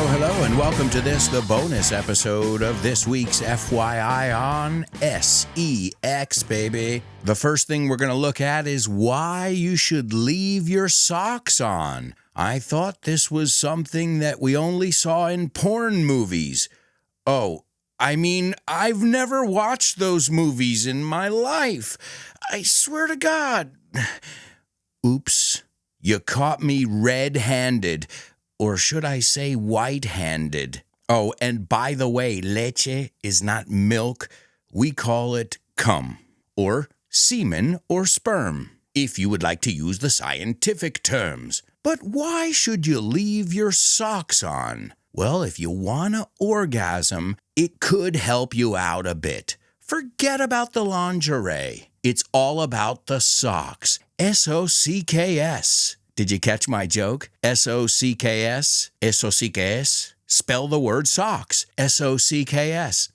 Hello, and welcome to the bonus episode of this week's FYI on SEX, baby. The first thing we're going to look at is why you should leave your socks on. I thought this was something that we only saw in porn movies. Oh, I mean, I've never watched those movies in my life. I swear to God. Oops, you caught me red-handed. Or should I say white-handed? Oh, and by the way, leche is not milk. We call it cum, or semen or sperm, if you would like to use the scientific terms. But why should you leave your socks on? Well, if you want to orgasm, it could help you out a bit. Forget about the lingerie. It's all about the socks. SOCKS. Did you catch my joke? SOCKS? SOCKS? Spell the word socks. SOCKS.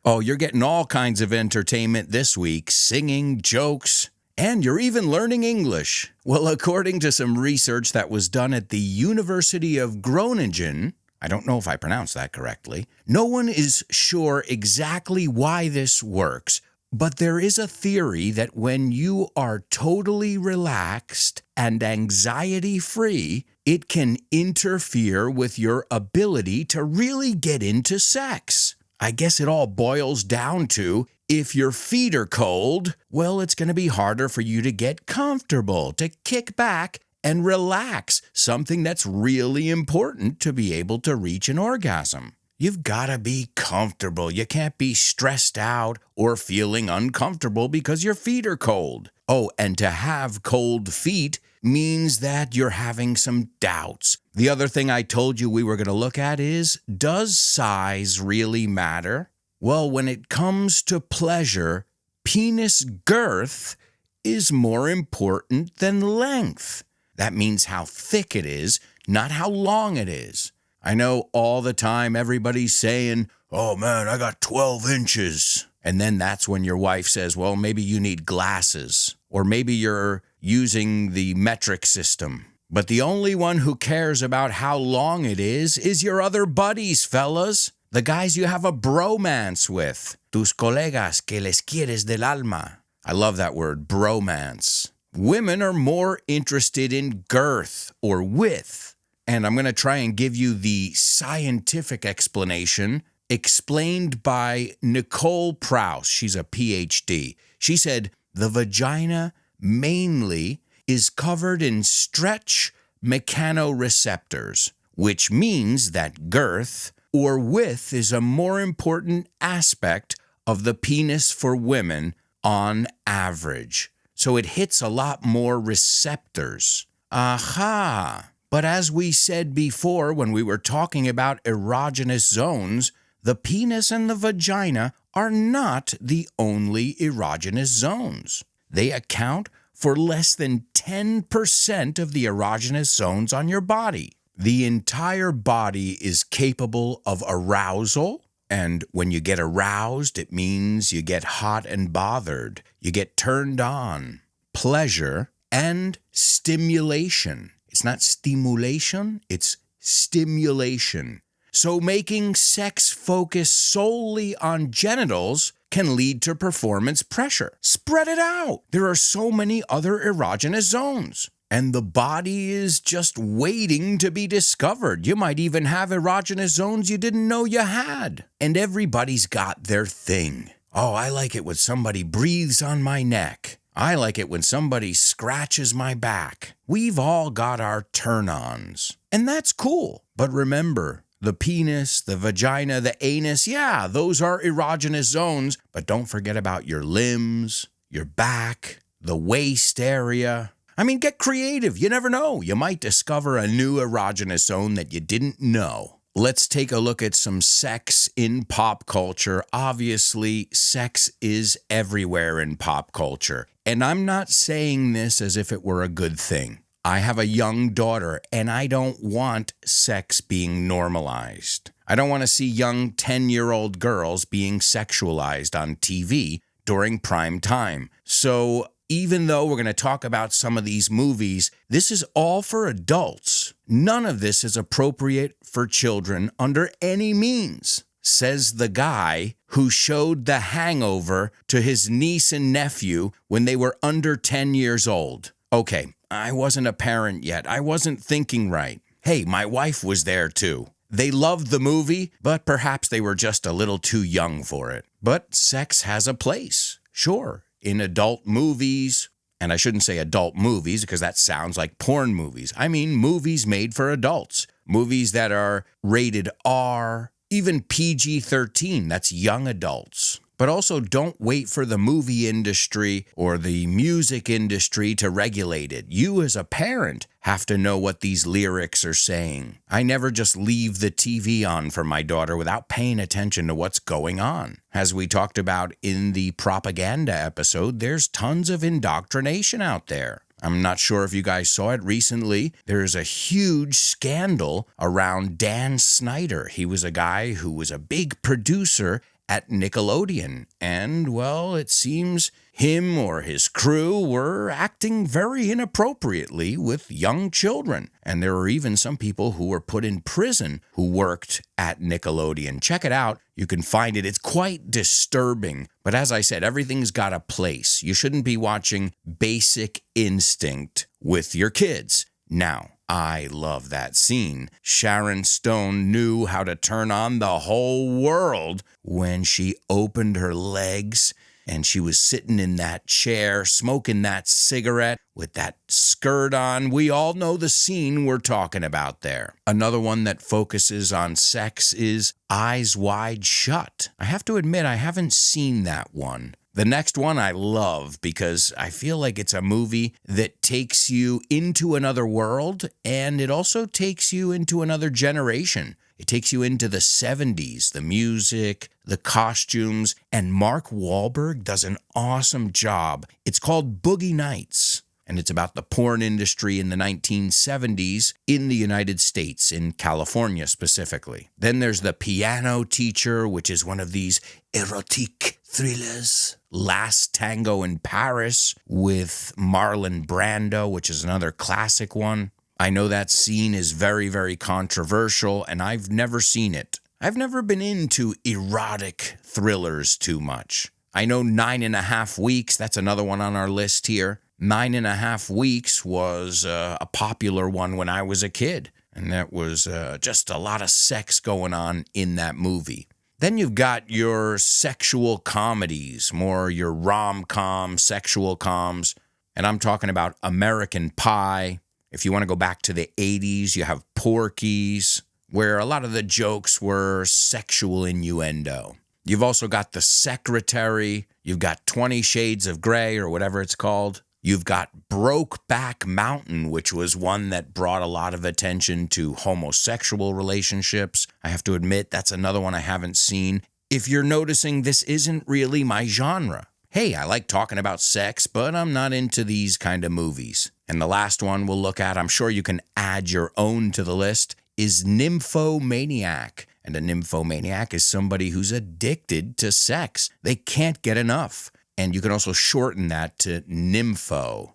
Oh, you're getting all kinds of entertainment this week, singing, jokes, and you're even learning English. Well, according to some research that was done at the University of Groningen, I don't know if I pronounced that correctly, no one is sure exactly why this works. But there is a theory that when you are totally relaxed and anxiety-free, it can interfere with your ability to really get into sex. I guess it all boils down to, if your feet are cold, well, it's going to be harder for you to get comfortable, to kick back and relax, something that's really important to be able to reach an orgasm. You've got to be comfortable. You can't be stressed out or feeling uncomfortable because your feet are cold. Oh, and to have cold feet means that you're having some doubts. The other thing I told you we were going to look at is, does size really matter? Well, when it comes to pleasure, penis girth is more important than length. That means how thick it is, not how long it is. I know all the time everybody's saying, oh man, I got 12 inches. And then that's when your wife says, well, maybe you need glasses. Or maybe you're using the metric system. But the only one who cares about how long it is your other buddies, fellas. The guys you have a bromance with. Tus colegas que les quieres del alma. I love that word, bromance. Women are more interested in girth or width. And I'm going to try and give you the scientific explanation explained by Nicole Prouse. She's a PhD. She said the vagina mainly is covered in stretch mechanoreceptors, which means that girth or width is a more important aspect of the penis for women on average. So it hits a lot more receptors. Aha! But as we said before when we were talking about erogenous zones, the penis and the vagina are not the only erogenous zones. They account for less than 10% of the erogenous zones on your body. The entire body is capable of arousal, and when you get aroused, it means you get hot and bothered, you get turned on, pleasure, and stimulation. It's not stimulation, it's stimulation. So making sex focus solely on genitals can lead to performance pressure. Spread it out. There are so many other erogenous zones. And the body is just waiting to be discovered. You might even have erogenous zones you didn't know you had. And everybody's got their thing. Oh, I like it when somebody breathes on my neck. I like it when somebody scratches my back. We've all got our turn-ons. And that's cool. But remember, the penis, the vagina, the anus, yeah, those are erogenous zones. But don't forget about your limbs, your back, the waist area. I mean, get creative. You never know. You might discover a new erogenous zone that you didn't know. Let's take a look at some sex in pop culture. Obviously, sex is everywhere in pop culture. And I'm not saying this as if it were a good thing. I have a young daughter, and I don't want sex being normalized. I don't want to see young 10-year-old girls being sexualized on TV during prime time. So even though we're going to talk about some of these movies, this is all for adults. None of this is appropriate for children under any means, says the guy who showed The Hangover to his niece and nephew when they were under 10 years old. Okay, I wasn't a parent yet. I wasn't thinking right. Hey, my wife was there too. They loved the movie, but perhaps they were just a little too young for it. But sex has a place, sure, in adult movies. And I shouldn't say adult movies because that sounds like porn movies. I mean movies made for adults. Movies that are rated R, even PG-13, that's young adults. But also don't wait for the movie industry or the music industry to regulate it. You as a parent have to know what these lyrics are saying. I never just leave the TV on for my daughter without paying attention to what's going on. As we talked about in the propaganda episode, there's tons of indoctrination out there. I'm not sure if you guys saw it recently. There's a huge scandal around Dan Snyder. He was a guy who was a big producer at Nickelodeon, and, well, it seems him or his crew were acting very inappropriately with young children. And there were even some people who were put in prison who worked at Nickelodeon. Check it out. You can find it. It's quite disturbing. But as I said, everything's got a place. You shouldn't be watching Basic Instinct with your kids. Now, I love that scene. Sharon Stone knew how to turn on the whole world when she opened her legs and she was sitting in that chair, smoking that cigarette with that skirt on. We all know the scene we're talking about there. Another one that focuses on sex is Eyes Wide Shut. I have to admit, I haven't seen that one. The next one I love because I feel like it's a movie that takes you into another world and it also takes you into another generation. It takes you into the 70s, the music, the costumes, and Mark Wahlberg does an awesome job. It's called Boogie Nights, and it's about the porn industry in the 1970s in the United States, in California specifically. Then there's The Piano Teacher, which is one of these erotic thrillers. Last Tango in Paris with Marlon Brando, which is another classic one. I know that scene is very, very controversial, and I've never seen it. I've never been into erotic thrillers too much. I know 9.5 Weeks, that's another one on our list here. 9.5 Weeks was a popular one when I was a kid, and that was just a lot of sex going on in that movie. Then you've got your sexual comedies, more your rom-com, sexual coms, and I'm talking about American Pie. If you want to go back to the 80s, you have Porky's, where a lot of the jokes were sexual innuendo. You've also got The Secretary. You've got 20 Shades of Grey, or whatever it's called. You've got Brokeback Mountain, which was one that brought a lot of attention to homosexual relationships. I have to admit, that's another one I haven't seen. If you're noticing, this isn't really my genre. Hey, I like talking about sex, but I'm not into these kind of movies. And the last one we'll look at, I'm sure you can add your own to the list, is Nymphomaniac. And a nymphomaniac is somebody who's addicted to sex. They can't get enough. And you can also shorten that to nympho.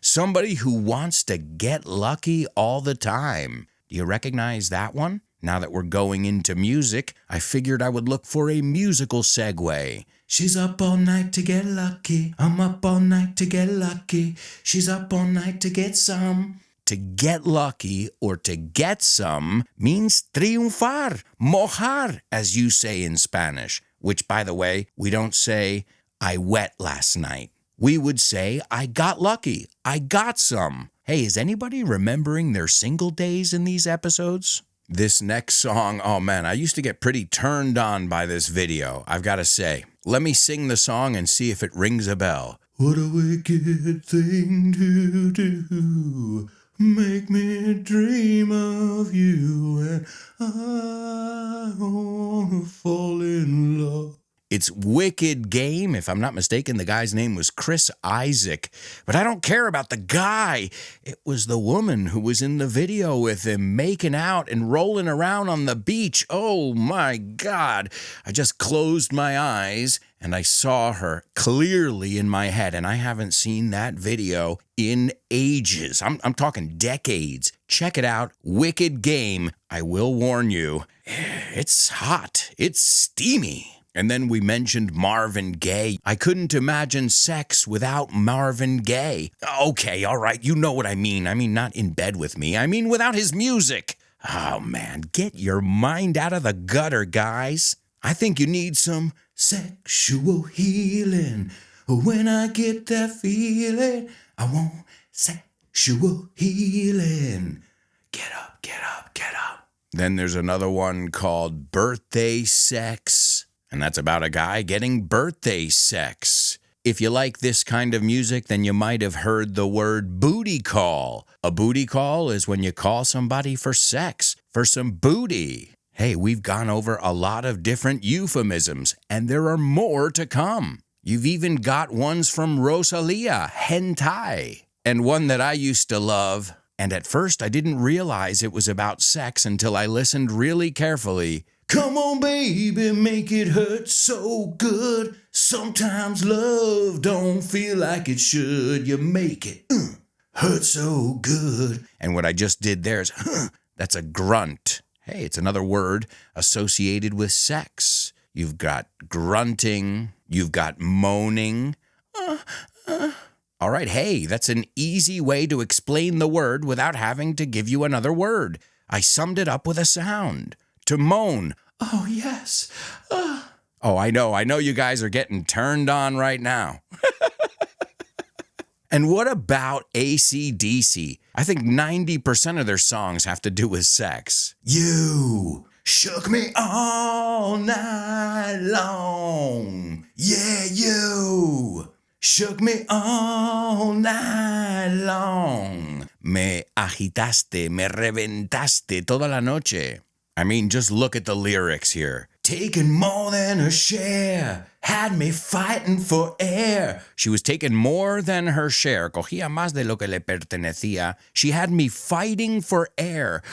Somebody who wants to get lucky all the time. Do you recognize that one? Now that we're going into music, I figured I would look for a musical segue. She's up all night to get lucky. I'm up all night to get lucky. She's up all night to get some. To get lucky or to get some means triunfar, mojar, as you say in Spanish. Which, by the way, we don't say, I wet last night. We would say, I got lucky. I got some. Hey, is anybody remembering their single days in these episodes? This next song, oh man, I used to get pretty turned on by this video, I've got to say. Let me sing the song and see if it rings a bell. What a wicked thing to do. Make me dream of you and I wanna fall in love. It's Wicked Game. If I'm not mistaken, the guy's name was Chris Isaac. But I don't care about the guy. It was the woman who was in the video with him, making out and rolling around on the beach. Oh my God. I just closed my eyes and I saw her clearly in my head. And I haven't seen that video in ages. I'm talking decades. Check it out. Wicked Game. I will warn you, it's hot. It's steamy. And then we mentioned Marvin Gaye. I couldn't imagine sex without Marvin Gaye. Okay, all right, you know what I mean. I mean, not in bed with me. I mean, without his music. Oh, man, get your mind out of the gutter, guys. I think you need some sexual healing. When I get that feeling, I want sexual healing. Get up, get up, get up. Then there's another one called Birthday Sex. And that's about a guy getting birthday sex. If you like this kind of music, then you might have heard the word booty call. A booty call is when you call somebody for sex, for some booty. Hey, we've gone over a lot of different euphemisms, and there are more to come. You've even got ones from Rosalia, hentai, and one that I used to love. And at first, I didn't realize it was about sex until I listened really carefully. Come on, baby, make it hurt so good. Sometimes love don't feel like it should. You make it hurt so good. And what I just did there is, that's a grunt. Hey, it's another word associated with sex. You've got grunting. You've got moaning. All right, hey, that's an easy way to explain the word without having to give you another word. I summed it up with a sound. To moan. Oh, yes. Oh, I know you guys are getting turned on right now. And what about AC/DC? I think 90% of their songs have to do with sex. You shook me all night long. Yeah, you shook me all night long. Me agitaste, me reventaste toda la noche. I mean, just look at the lyrics here. Taking more than her share, had me fighting for air. She was taking more than her share. Cogía más de lo que le pertenecía. She had me fighting for air.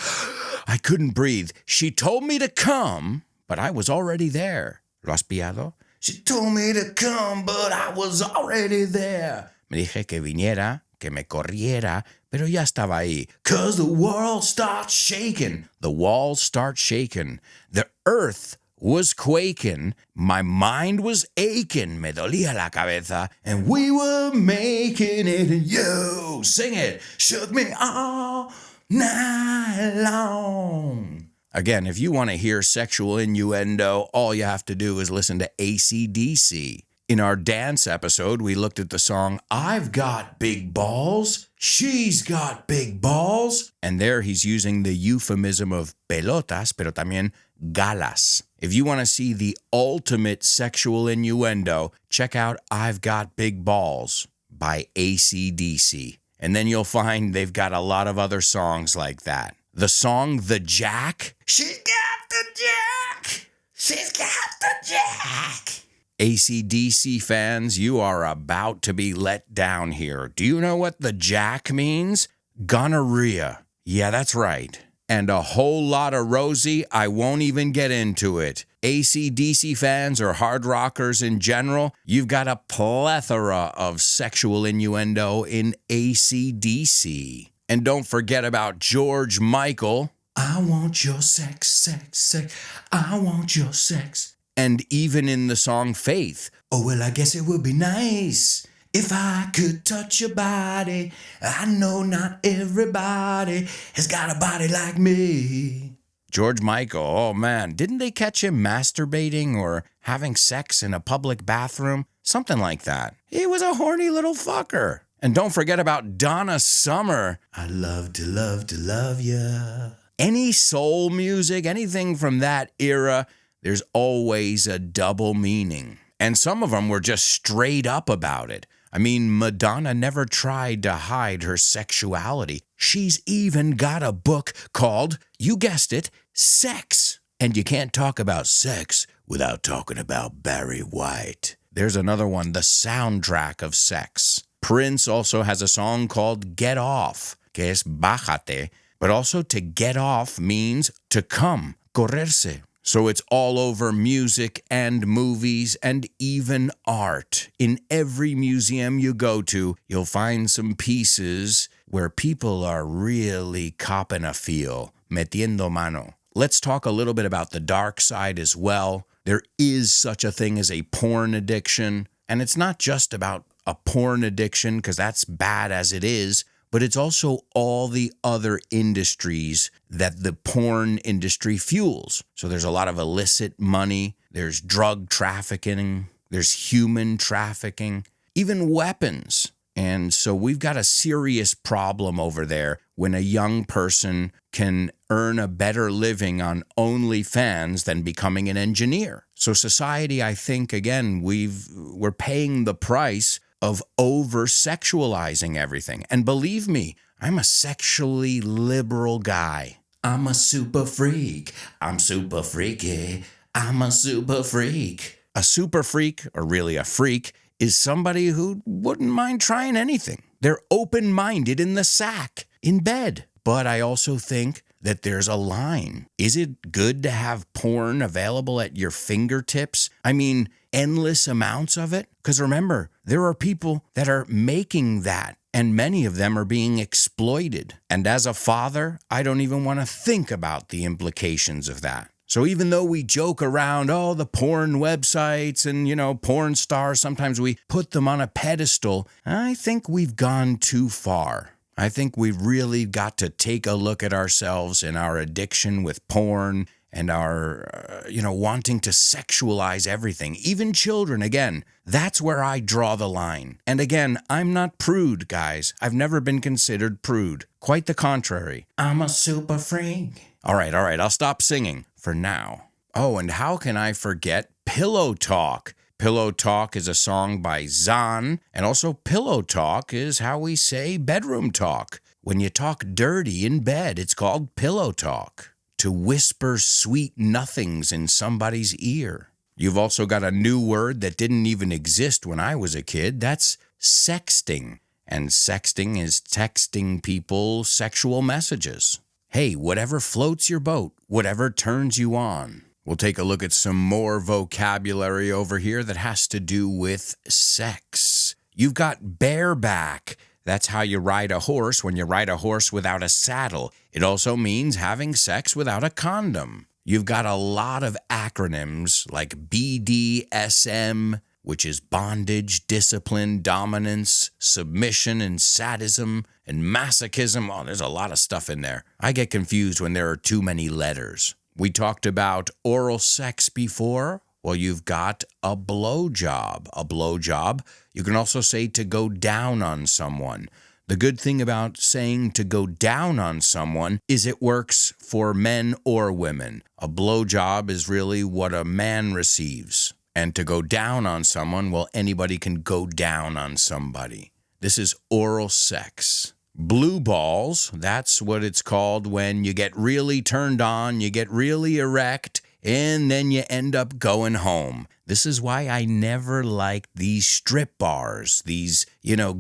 I couldn't breathe. She told me to come, but I was already there. ¿Lo has pillado? She told me to come, but I was already there. Me dije que viniera, que me corriera, pero ya estaba ahí. 'Cause the world starts shaking. The walls start shaking. The earth was quaking. My mind was aching. Me dolía la cabeza. And we were making it. And you, sing it. Shook me all night long. Again, if you want to hear sexual innuendo, all you have to do is listen to AC/DC. In our dance episode, we looked at the song, I've Got Big Balls, She's Got Big Balls. And there he's using the euphemism of pelotas, pero también galas. If you want to see the ultimate sexual innuendo, check out I've Got Big Balls by AC/DC. And then you'll find they've got a lot of other songs like that. The song The Jack. She's got the jack. She's got the jack. AC/DC fans, you are about to be let down here. Do you know what the jack means? Gonorrhea. Yeah, that's right. And a whole lot of Rosie, I won't even get into it. AC/DC fans or hard rockers in general, you've got a plethora of sexual innuendo in AC/DC. And don't forget about George Michael. I want your sex, sex, sex. I want your sex. And even in the song Faith. Oh, well, I guess it would be nice if I could touch your body. I know not everybody has got a body like me. George Michael, oh man, didn't they catch him masturbating or having sex in a public bathroom? Something like that. He was a horny little fucker. And don't forget about Donna Summer. I love to love ya. Any soul music, anything from that era, there's always a double meaning. And some of them were just straight up about it. I mean, Madonna never tried to hide her sexuality. She's even got a book called, you guessed it, Sex. And you can't talk about sex without talking about Barry White. There's another one, the soundtrack of sex. Prince also has a song called Get Off, que es bájate, but also to get off means to come, correrse. So it's all over music and movies and even art. In every museum you go to, you'll find some pieces where people are really copping a feel, metiendo mano. Let's talk a little bit about the dark side as well. There is such a thing as a porn addiction, and it's not just about a porn addiction, because that's bad as it is, but it's also all the other industries that the porn industry fuels. So there's a lot of illicit money, there's drug trafficking, there's human trafficking, even weapons. And so we've got a serious problem over there when a young person can earn a better living on OnlyFans than becoming an engineer. So society, I think, again, we're paying the price of over-sexualizing everything. And believe me, I'm a sexually liberal guy. I'm a super freak. I'm super freaky. I'm a super freak. A super freak, or really a freak, is somebody who wouldn't mind trying anything. They're open-minded in the sack, in bed. But I also think that there's a line. Is it good to have porn available at your fingertips? I mean, endless amounts of it? Because remember, there are people that are making that, and many of them are being exploited. And as a father, I don't even want to think about the implications of that. So even though we joke around, oh, the porn websites and, porn stars, sometimes we put them on a pedestal, I think we've gone too far. I think we've really got to take a look at ourselves and our addiction with porn and our, wanting to sexualize everything, even children. Again, that's where I draw the line. And again, I'm not prude, guys. I've never been considered prude. Quite the contrary. I'm a super freak. All right, I'll stop singing for now. Oh, and how can I forget Pillow Talk? Pillow Talk is a song by Zahn, and also Pillow Talk is how we say bedroom talk. When you talk dirty in bed, it's called Pillow Talk. To whisper sweet nothings in somebody's ear. You've also got a new word that didn't even exist when I was a kid. That's sexting. And sexting is texting people sexual messages. Hey, whatever floats your boat, whatever turns you on. We'll take a look at some more vocabulary over here that has to do with sex. You've got bareback. That's how you ride a horse when you ride a horse without a saddle. It also means having sex without a condom. You've got a lot of acronyms like BDSM, which is bondage, discipline, dominance, submission, and sadism, and masochism. Oh, there's a lot of stuff in there. I get confused when there are too many letters. We talked about oral sex before. Well, you've got a blowjob. A blowjob, you can also say to go down on someone. The good thing about saying to go down on someone is it works for men or women. A blowjob is really what a man receives. And to go down on someone, well, anybody can go down on somebody. This is oral sex. Blue balls, that's what it's called when you get really turned on, you get really erect, and then you end up going home. This is why I never liked these strip bars, these,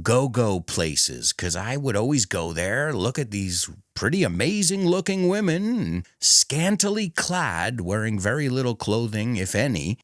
go-go places, because I would always go there, look at these pretty amazing-looking women, scantily clad, wearing very little clothing, if any,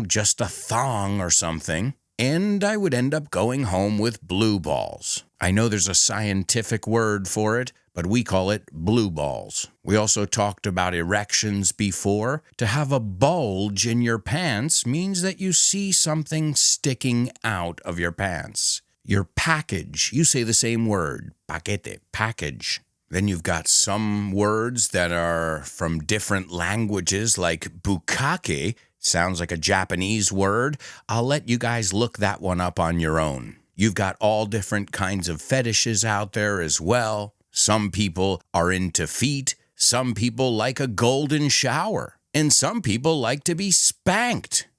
just a thong or something. And I would end up going home with blue balls. I know there's a scientific word for it, but we call it blue balls. We also talked about erections before. To have a bulge in your pants means that you see something sticking out of your pants. Your package, you say the same word, paquete, package. Then you've got some words that are from different languages, like bukkake. Sounds like a Japanese word. I'll let you guys look that one up on your own. You've got all different kinds of fetishes out there as well. Some people are into feet. Some people like a golden shower. And some people like to be spanked.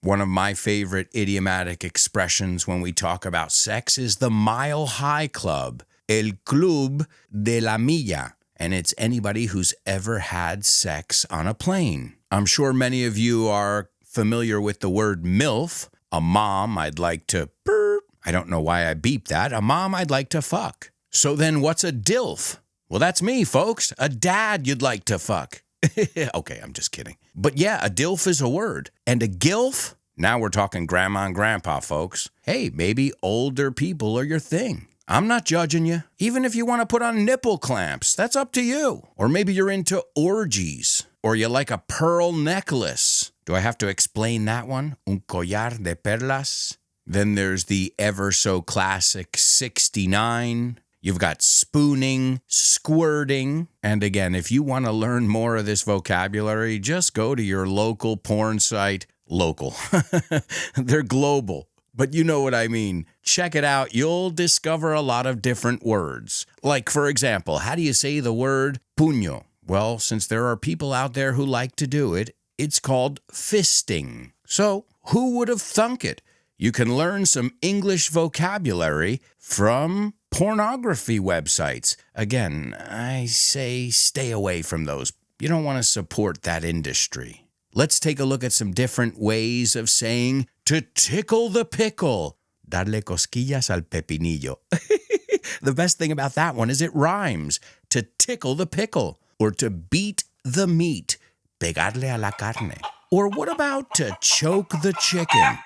One of my favorite idiomatic expressions when we talk about sex is the Mile High Club, El Club de la Milla. And it's anybody who's ever had sex on a plane. I'm sure many of you are familiar with the word MILF, a mom I'd like to burp. I don't know why I beeped that. A mom I'd like to fuck. So then what's a DILF? Well, that's me, folks. A dad you'd like to fuck. Okay, I'm just kidding. But yeah, a DILF is a word. And a GILF? Now we're talking grandma and grandpa, folks. Hey, maybe older people are your thing. I'm not judging you. Even if you want to put on nipple clamps, that's up to you. Or maybe you're into orgies. Or you like a pearl necklace. Do I have to explain that one? Un collar de perlas. Then there's the ever so classic 69. You've got spooning, squirting. And again, if you want to learn more of this vocabulary, just go to your local porn site. Local. They're global. But you know what I mean. Check it out. You'll discover a lot of different words. Like, for example, how do you say the word puño? Well, since there are people out there who like to do it, it's called fisting. So, who would have thunk it? You can learn some English vocabulary from pornography websites. Again, I say stay away from those. You don't want to support that industry. Let's take a look at some different ways of saying to tickle the pickle. Darle cosquillas al pepinillo. The best thing about that one is it rhymes. To tickle the pickle. Or to beat the meat. Pegarle a la carne. Or what about to choke the chicken?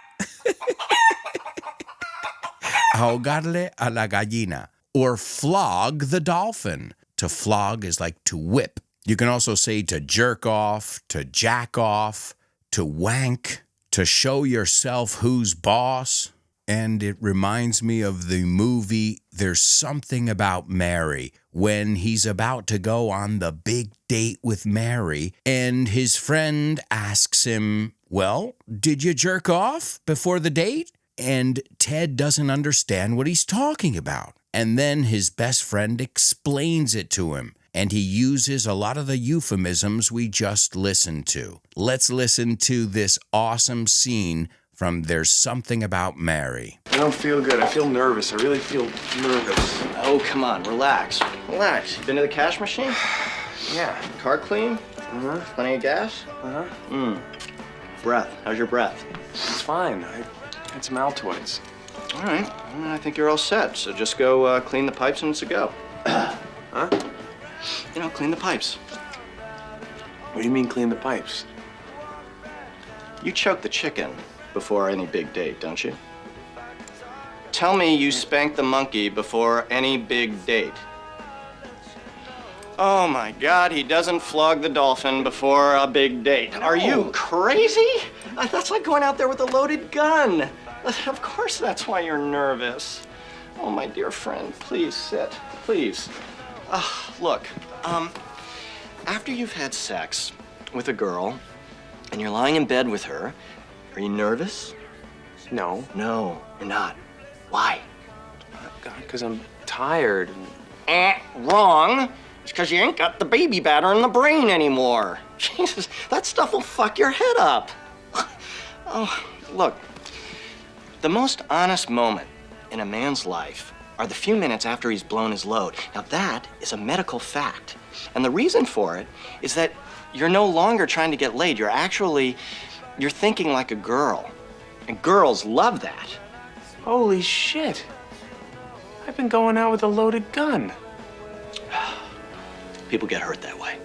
Ahogarle a la gallina. Or flog the dolphin. To flog is like to whip. You can also say to jerk off, to jack off, to wank, to show yourself who's boss. And it reminds me of the movie There's Something About Mary, when he's about to go on the big date with Mary, and his friend asks him, well, did you jerk off before the date? And Ted doesn't understand what he's talking about. And then his best friend explains it to him. And he uses a lot of the euphemisms we just listened to. Let's listen to this awesome scene from There's Something About Mary. I don't feel good. I feel nervous. I really feel nervous. Oh, come on. Relax. Relax. You been to the cash machine? Yeah. Car clean? Uh-huh. Plenty of gas? Uh-huh. Breath. How's your breath? It's fine. I had some Altoids. All right. Well, I think you're all set. So just go clean the pipes and it's a go. Huh? You know, clean the pipes. What do you mean clean the pipes? You choke the chicken before any big date, don't you? Tell me you spank the monkey before any big date. Oh my God, he doesn't flog the dolphin before a big date. No. Are you crazy? That's like going out there with a loaded gun. Of course that's why you're nervous. Oh, my dear friend, please sit, please. Look, after you've had sex with a girl and you're lying in bed with her, are you nervous? No. No, you're not. Why? God, because I'm tired. Wrong. It's because you ain't got the baby batter in the brain anymore. Jesus, that stuff will fuck your head up. Oh, look, the most honest moment in a man's life are the few minutes after he's blown his load. Now that is a medical fact. And the reason for it is that you're no longer trying to get laid. You're thinking like a girl. And girls love that. Holy shit. I've been going out with a loaded gun. People get hurt that way.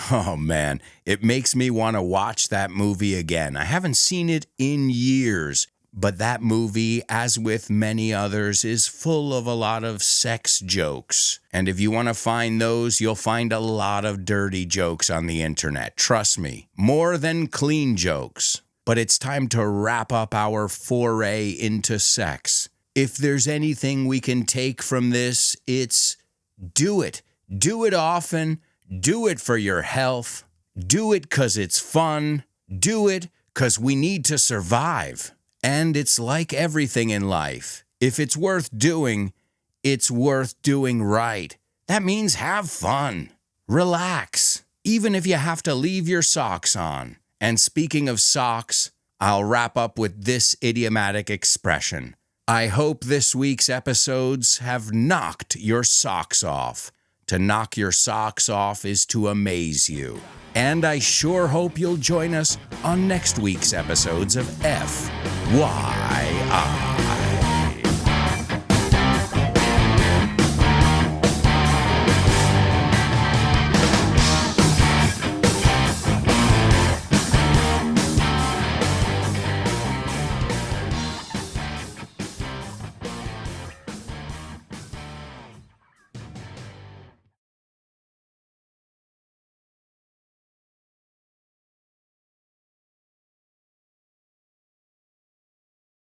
Oh man, it makes me want to watch that movie again. I haven't seen it in years. But that movie, as with many others, is full of a lot of sex jokes. And if you want to find those, you'll find a lot of dirty jokes on the internet. Trust me, more than clean jokes. But it's time to wrap up our foray into sex. If there's anything we can take from this, it's do it. Do it often. Do it for your health. Do it 'cause it's fun. Do it 'cause we need to survive. And it's like everything in life. If it's worth doing, it's worth doing right. That means have fun. Relax, even if you have to leave your socks on. And speaking of socks, I'll wrap up with this idiomatic expression. I hope this week's episodes have knocked your socks off. To knock your socks off is to amaze you. And I sure hope you'll join us on next week's episodes of FYI.